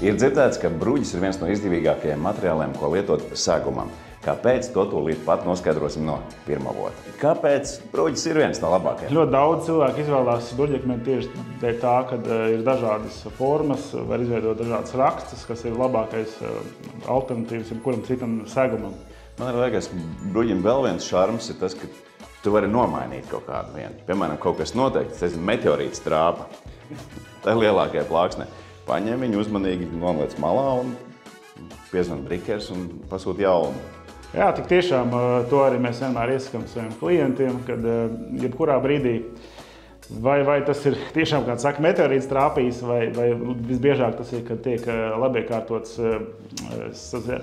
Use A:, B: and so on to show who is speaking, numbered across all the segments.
A: Ir dzirdēts, ka bruģis ir viens no izdevīgākajiem materiāliem, ko lietot segumam. Kāpēc, to tūlīt pat noskaidrosim no pirmā avota. Kāpēc bruģis ir viens no labākajiem?
B: Ļoti daudz cilvēku izvēlās bruģakmeni tieši dēļ tā, ka ir dažādas formas, var izveidot dažādas rakstus, kas ir labākais alternatīvs jebkuram citam segumam.
A: Man liekas, bruģim vēl viens šarms ir tas, ka tu vari nomainīt kaut kādu vienu. Piemēram, kaut kas noteikti, tas ir meteorīts trāpa. Tā ir lielākajā plāksnē. Paņem viņu uzmanīgi, noliec malā un piezvan brikers un pasūt jaunu.
B: Jā, tik tiešām to arī mēs vienmēr iesakām saviem klientiem, kad jebkurā brīdī vai tas ir tiešām, kā saka, meteorīts trāpījis, vai visbiežāk tas ir, kad tiek labi iekārtots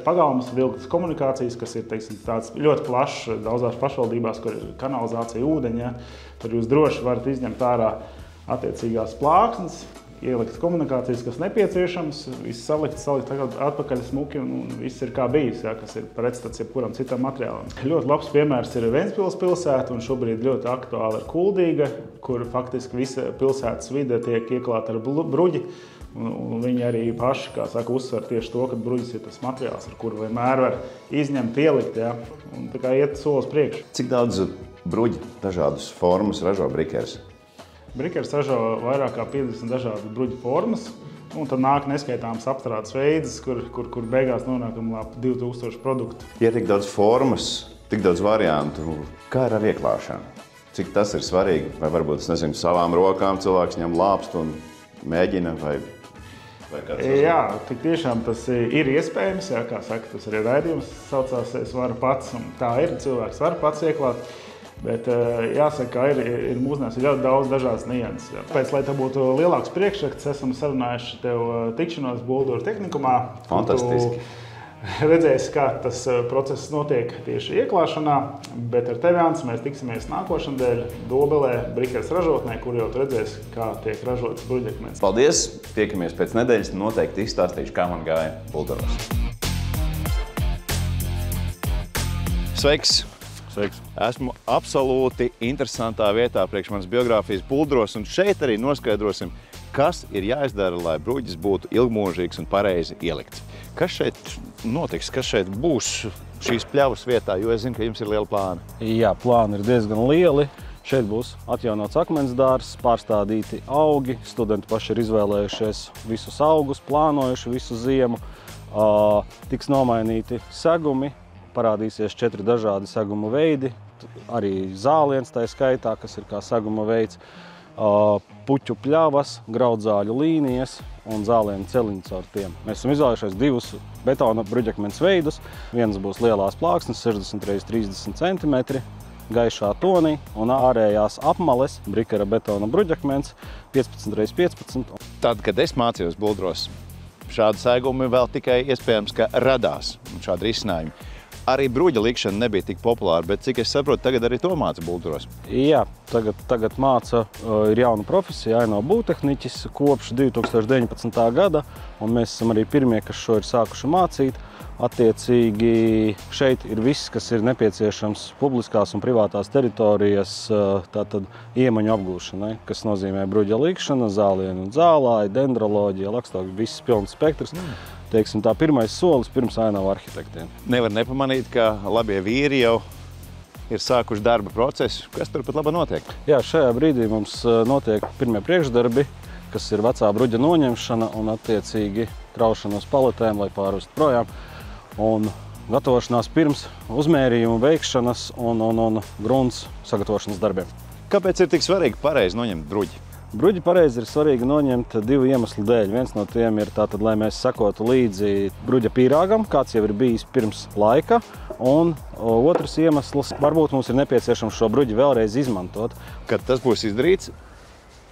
B: pagalmas, vilktas komunikācijas, kas ir, teiksim, tāds ļoti plašs daudzās pašvaldībās, kur ir kanalizācija, ūdeņi, ja, tur jūs droši varat izņemt ārā attiecīgās plāksnes, ielikt komunikācijas, kas nepieciešams, viss salikt atpakaļ smuki un viss ir kā bijis, ja, kas ir pretstats jebkuram citam materiālam. Ļoti labs piemērs ir Ventspils pilsēta un šobrīd ļoti aktuāli ir Kuldīga, kur faktiski visa pilsētas vide tiek ieklāta ar bruģi. Un viņi arī paši, kā saka, uzsver tieši to, ka bruģis ir tas materiāls, ar kuru vienmēr var izņemt, ielikt, ja, un tā kā iet solis priekš.
A: Cik daudz bruģi dažādas formas ražo brikers?
B: Brikers ražo vairāk kā 50 dažādu bruģu formas, un tad nāk neskaitāms apstrādes veids, kur beigās nonākam ap 2000 produktu.
A: Ja tik daudz formas, tik daudz variantu, kā ir ar ieklāšanu? Cik tas ir svarīgi? Vai varbūt, es nezinu, savām rokām cilvēks ņem lāpstu un mēģina, vai kāds?
B: Jā, tik tiešām tas ir iespējams, jā, kā saka, tas arī raidījums saucās Es varu pats, un tā ir, cilvēks var pats ieklāt. Bet jāsaka, ka ir mūsdienās ļoti daudz dažādas nianses. Tāpēc, lai tā būtu lielāks priekšraksts, esam sarunājuši tev tikšanos Bulduru tehnikumā.
A: Fantastiski.
B: Redzēsi, kā tas process notiek tieši ieklāšanā, bet ar tevi, Ants, mēs tiksimies nākošanedēļ Dobelē, brikers ražotnē, kur jau tu redzēsi, kā tiek ražots bruģakmens.
A: Paldies! Tiekamies pēc nedēļas, noteikti izstāstīšu, kā man gāja Bulduros. Sveiks! Esmu absolūti interesantā vietā priekš manas biogrāfijas Bulduros, un šeit arī noskaidrosim, kas ir jāizdara, lai bruģis būtu ilgmūžīgs un pareizi ielikts. Kas šeit notiks, kas šeit būs šīs pļavas vietā, jo es zinu, ka jums ir liela plāna?
C: Jā, plāni ir diezgan lieli. Šeit būs atjaunots akmensdārs, pārstādīti augi. Studenti paši ir izvēlējušies visus augus, plānojuši visu ziemu. Tiks nomainīti segumi. Parādīsies 4 dažādi segumu veidi, arī zāliens tā skaitā, kas ir kā seguma veids, puķu pļavas, graudzāļu līnijas un zālienu celiņi caur tiem. Mēs esam izvēlējušies 2 betona bruģakmens veidus. Viens būs lielās plāksnes, 60 x 30 cm, gaišā tonī, un ārējās apmales brikera betona bruģakmens 15 x 15.
A: Tad, kad es mācījos Bulduros, šādi segumi vēl tikai iespējams, ka radās šādi risinājumi. Arī bruģa likšana nebija tik populāra, bet cik es saprotu, tagad arī to māca Bulduros.
C: Jā, tagad māca, ir jauna profesija, Aino būvtehniķis kopš 2019. gada, un mēs esam arī pirmie, kas šo ir sākuši mācīt. Attiecīgi šeit ir viss, kas ir nepieciešams publiskās un privātās teritorijas tātad iemaņu apgūšanai, kas nozīmē bruģa likšana, zālienu un zālāji, dendroloģija, lakstoki, viss pilns spektrs. Teiksim, tā pirmais solis pirms Ainava arhitektiem.
A: Nevar nepamanīt, ka labie vīri jau ir sākuši darba procesu. Kas tur pat laba notiek?
C: Jā, šajā brīdī mums notiek pirmie priekšdarbi, kas ir vecā bruģa noņemšana un attiecīgi kraušana uz paletēm, lai pārvest projām. Un gatavošanās pirms uzmērījumu veikšanas un grunts sagatavošanas darbiem.
A: Kāpēc ir tik svarīgi pareizi noņemt bruģi?
C: Bruģi pareizi ir svarīgi noņemt 2 iemeslu dēļ. Viens no tiem ir tātad, lai mēs sekotu līdzi bruģa pīrāgam, kāds jau ir bijis pirms laika. Un otrs iemesls, varbūt mums ir nepieciešams šo bruģi vēlreiz izmantot.
A: Kad tas būs izdarīts,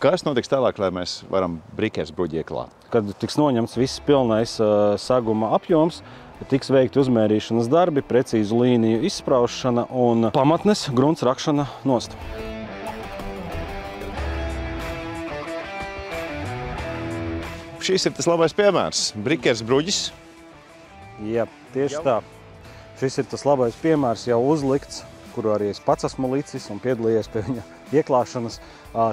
A: kas notiks tālāk, lai mēs varam brikers bruģi ieklāt?
C: Kad tiks noņemts viss pilnais seguma apjoms, tiks veikti uzmērīšanas darbi, precīzu līniju izspraušana un pamatnes grunts rakšana nost.
A: Šis ir tas labais piemērs. Brikers bruģis.
C: Jā, tieši tā. Šis ir tas labais piemērs, jau uzlikts kuru arī es pats esmu licis un piedalījies pie viņa ieklāšanas.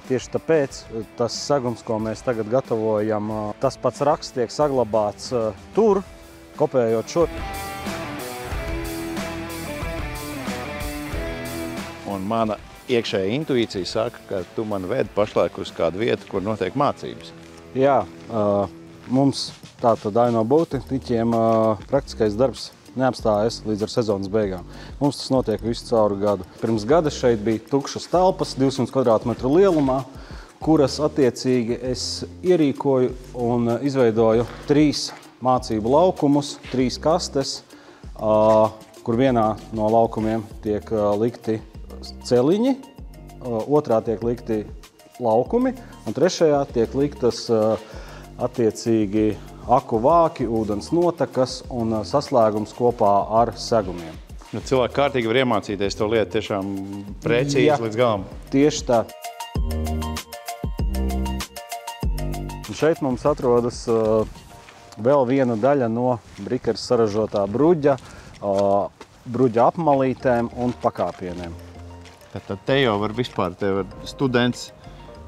C: Tieši tāpēc tas segums, ko mēs tagad gatavojam, tas pats raksts tiek saglabāts tur, kopējot šo.
A: Un mana iekšējā intuīcija saka, ka tu man ved pašlaik uz kādu vietu, kur notiek mācības.
C: Jā, mums tātad Aino būvtehniķiem praktiskais darbs neapstājas līdz ar sezonas beigām. Mums tas notiek visu cauru gadu. Pirms gada šeit bija tukšas telpas 200 kvadrātmetru lielumā, kuras attiecīgi es ierīkoju un izveidoju 3 mācību laukumus, 3 kastes, kur vienā no laukumiem tiek likti celiņi, otrā tiek likti laukumi, un trešajā tiek liktas attiecīgi aku vāki, ūdens notekas un saslēgums kopā ar segumiem.
A: Nu, cilvēki kārtīgi var iemācīties to lietu tiešām precīzi līdz galam.
C: Tieši tā. Un šeit mums atrodas vēl viena daļa no Brikeres saražotā bruģa, bruģa apmalītēm un pakāpieniem.
A: Tad te jau var vispār, te var students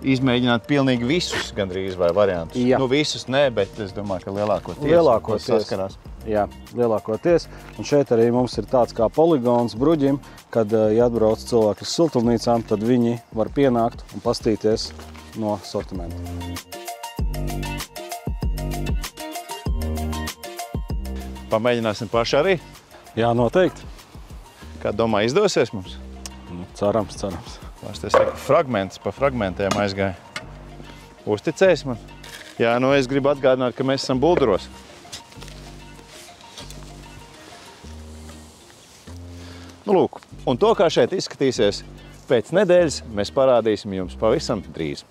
A: izmēģināt pilnīgi visus gandrīz vai variantus.
C: Jā.
A: Nu, visus ne, bet es domāju, ka lielākoties saskarās.
C: Jā, lielākoties. Un šeit arī mums ir tāds kā poligons bruģim, kad, ja atbrauc cilvēki uz siltumnīcām, tad viņi var pienākt un pastīties no sortimenta.
A: Pamēģināsim paši arī?
C: Jā, noteikti.
A: Kā domā, izdosies mums?
C: Cerams.
A: Es te saku, fragments pa fragmentiem aizgāja. Uzticēs man? Jā, nu es gribu atgādināt, ka mēs esam Bulduros. Nu, lūk, un to, kā šeit izskatīsies, pēc nedēļas mēs parādīsim jums pavisam drīz.